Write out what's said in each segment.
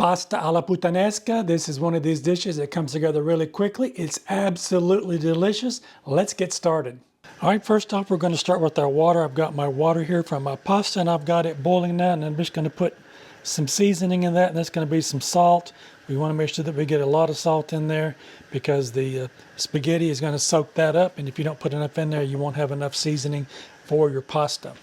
Pasta alla Puttanesca. This is one of these dishes that comes together really quickly. It's absolutely delicious. Let's get started. All right, first off, we're going to start with our water. I've got my water here from my pasta, and I've got it boiling now, and I'm just going to put some seasoning in that, and that's going to be some salt. We want to make sure that we get a lot of salt in there because the spaghetti is going to soak that up, and if you don't put enough in there, you won't have enough seasoning for your pasta.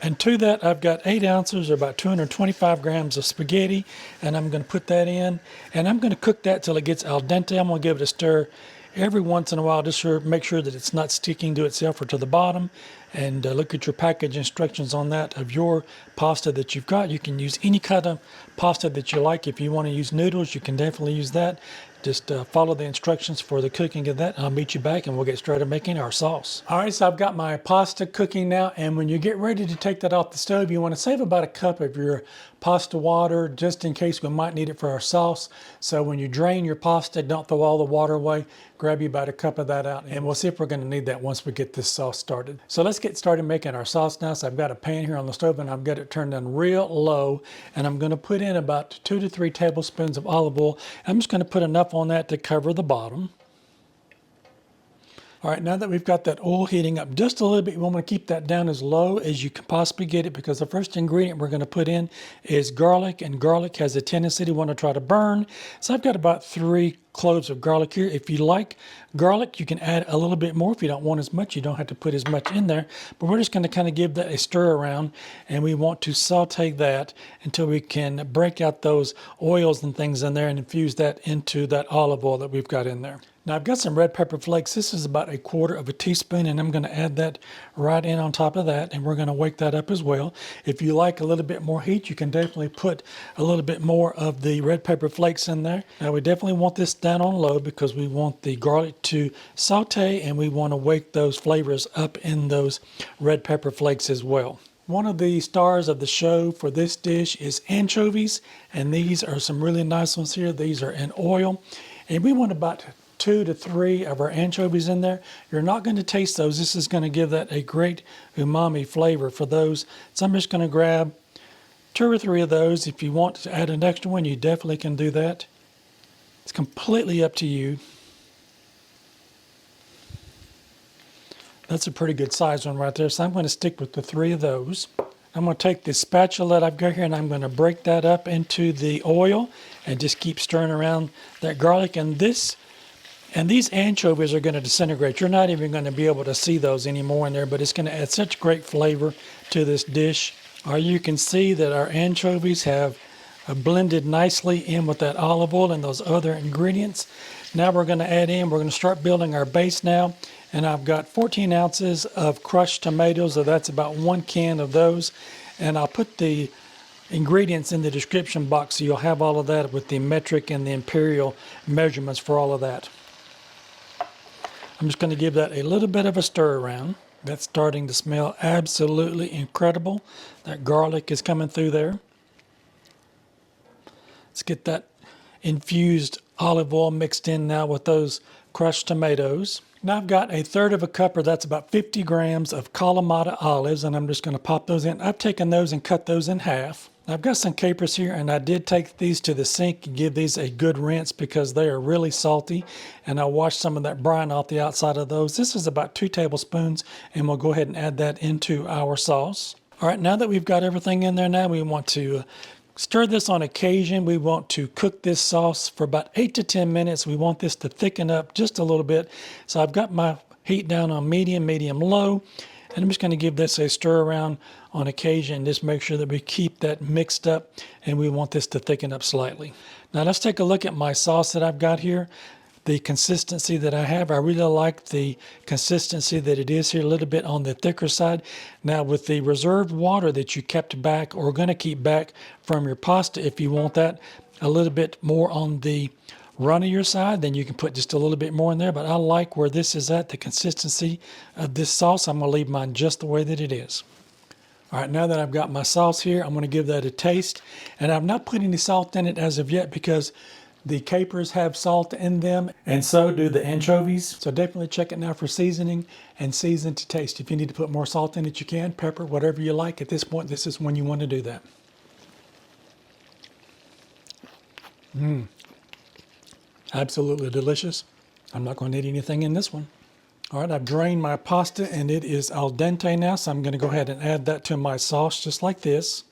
And to that, I've got 8 ounces or about 225 grams of spaghetti, and I'm going to put that in, and I'm going to cook that till it gets al dente. I'm going to give it a stir every once in a while just to make sure that it's not sticking to itself or to the bottom. And look at your package instructions on that of your pasta that you've got. You can use any kind of pasta that you like. If you want to use noodles, you can definitely use that. Just follow the instructions for the cooking of that. I'll meet you back and we'll get started making our sauce. All right, so I've got my pasta cooking now, and when you get ready to take that off the stove, you want to save about a cup of your pasta water just in case we might need it for our sauce. So when you drain your pasta, don't throw all the water away. Grab you about a cup of that out, and we'll see if we're going to need that once we get this sauce started. So let's get started making our sauce now. So I've got a pan here on the stove, and I've got it turned down real low, and I'm going to put in about 2 to 3 tablespoons of olive oil. I'm just going to put enough on that to cover the bottom. All right, now that we've got that oil heating up just a little bit, you want to keep that down as low as you can possibly get it, because the first ingredient we're going to put in is garlic, and garlic has a tendency to want to try to burn. So I've got about 3 cloves of garlic here. If you like garlic, you can add a little bit more. If you don't want as much, you don't have to put as much in there. But we're just going to kind of give that a stir around, and we want to saute that until we can break out those oils and things in there and infuse that into that olive oil that we've got in there. Now I've got some red pepper flakes. This is about 1/4 teaspoon, and I'm going to add that right in on top of that, and we're going to wake that up as well. If you like a little bit more heat, you can definitely put a little bit more of the red pepper flakes in there. Now we definitely want this down on low because we want the garlic to saute, and we want to wake those flavors up in those red pepper flakes as well. One of the stars of the show for this dish is anchovies, and these are some really nice ones here. These are in oil, and we want about 2 to 3 of our anchovies in there. You're not going to taste those. This is going to give that a great umami flavor for those. So I'm just going to grab 2 or 3 of those. If you want to add an extra one, you definitely can do that. It's completely up to you. That's a pretty good size one right there. So I'm going to stick with the 3 of those. I'm going to take the spatula that I've got here, and I'm going to break that up into the oil and just keep stirring around that garlic. And these anchovies are going to disintegrate. You're not even going to be able to see those anymore in there, but it's going to add such great flavor to this dish. You can see that our anchovies have blended nicely in with that olive oil and those other ingredients. Now we're going to start building our base now. And I've got 14 ounces of crushed tomatoes, so that's about 1 can of those. And I'll put the ingredients in the description box so you'll have all of that with the metric and the Imperial measurements for all of that. I'm just going to give that a little bit of a stir around. That's starting to smell absolutely incredible. That garlic is coming through there. Let's get that infused olive oil mixed in now with those crushed tomatoes. Now I've got 1/3 cup, or that's about 50 grams of kalamata olives, and I'm just going to pop those in. I've taken those and cut those in half. I've got some capers here, and I did take these to the sink and give these a good rinse because they are really salty, and I washed some of that brine off the outside of those. This is about 2 tablespoons, and we'll go ahead and add that into our sauce. All right, now that we've got everything in there now, we want to stir this on occasion. We want to cook this sauce for about 8 to 10 minutes. We want this to thicken up just a little bit. So I've got my heat down on medium, low. And I'm just going to give this a stir around on occasion. Just make sure that we keep that mixed up, and we want this to thicken up slightly. Now let's take a look at my sauce that I've got here. The consistency that I have, I really like the consistency that it is here, a little bit on the thicker side. Now with the reserved water that you kept back or going to keep back from your pasta, if you want that a little bit more on the runnier side, then you can put just a little bit more in there. But I like where this is at, the consistency of this sauce. I'm going to leave mine just the way that it is. All right, now that I've got my sauce here, I'm going to give that a taste. And I've not put any salt in it as of yet because the capers have salt in them, and so do the anchovies. So definitely check it now for seasoning and season to taste. If you need to put more salt in it, you can. Pepper, whatever you like. At this point, this is when you want to do that. Absolutely delicious. I'm not going to need anything in this one. All right, I've drained my pasta and it is al dente now, so I'm going to go ahead and add that to my sauce just like this.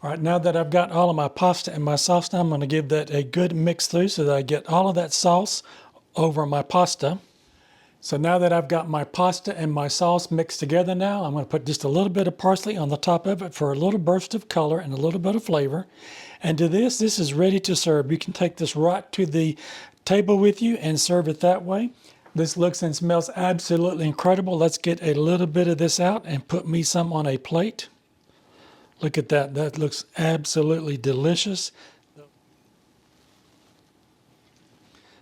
All right, now that I've got all of my pasta and my sauce now, I'm going to give that a good mix through so that I get all of that sauce over my pasta. So now that I've got my pasta and my sauce mixed together now, I'm going to put just a little bit of parsley on the top of it for a little burst of color and a little bit of flavor. And to this is ready to serve. You can take this right to the table with you and serve it that way. This looks and smells absolutely incredible. Let's get a little bit of this out and put me some on a plate. Look at that. That looks absolutely delicious.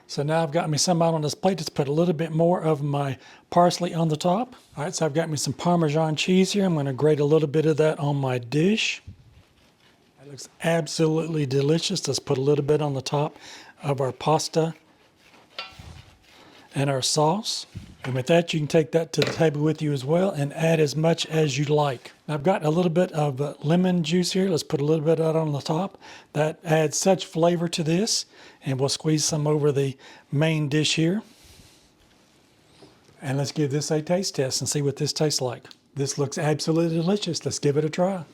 So now I've got me some out on this plate. Just put a little bit more of my parsley on the top. All right, so I've got me some Parmesan cheese here. I'm going to grate a little bit of that on my dish. That looks absolutely delicious. Let's put a little bit on the top of our pasta and our sauce. And with that, you can take that to the table with you as well and add as much as you like. I've got a little bit of lemon juice here. Let's put a little bit of that on the top. That adds such flavor to this. And we'll squeeze some over the main dish here. And let's give this a taste test and see what this tastes like. This looks absolutely delicious. Let's give it a try.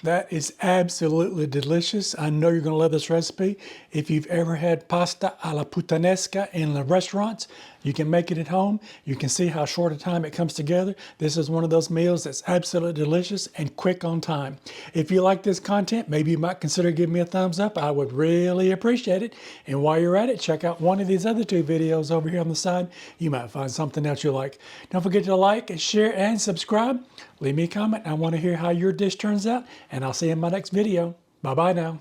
That is absolutely delicious. I know you're going to love this recipe. If you've ever had pasta alla Puttanesca in the restaurants, you can make it at home. You can see how short a time it comes together. This is one of those meals that's absolutely delicious and quick on time. If you like this content, maybe you might consider giving me a thumbs up. I would really appreciate it. And while you're at it, check out one of these other two videos over here on the side. You might find something else you like. Don't forget to like, share, and subscribe. Leave me a comment. I want to hear how your dish turns out, and I'll see you in my next video. Bye-bye now.